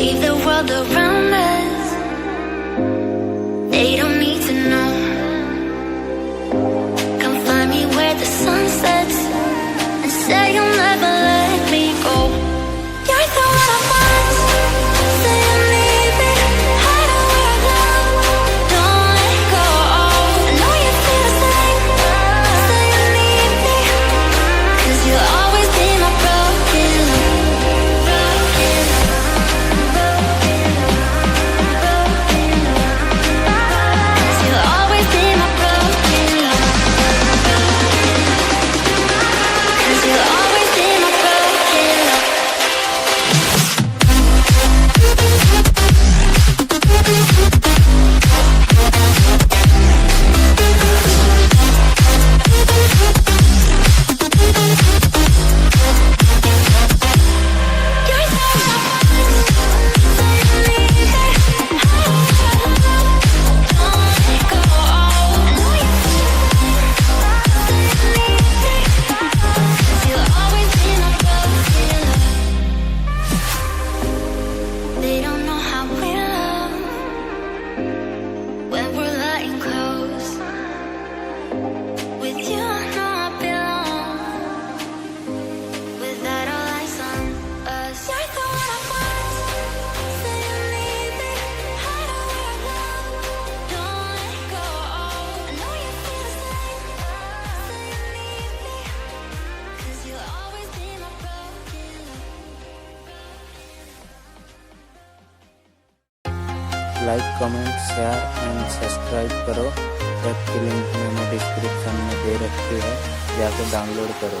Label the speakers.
Speaker 1: leave the world around us. They don't need to know. Come find me where the sun sets and say you'll never let me go. You're the one I want. Say you need me. Hide away love. Don't let go. I know you feel the same. Say you need me. 'Cause you'll always be my broken love. You'll always be my broken love. 'Cause you'll always be my broken love. You're the one I want. Say you need me. Don't let go. I know you feel the same. Say you need me. 'Cause you'll always be my broken love. They don't know how we love when we're lying close. With you, I know I belong. Without all eyes on us, you're the one I want. Say you need me. Hide away love. Don't let go. I know you feel the same. Say you need me. 'Cause you'll always be my broken love.
Speaker 2: Like, comment, share and subscribe करो। App की link मैंने description में दे रखी है, जाकर download करो।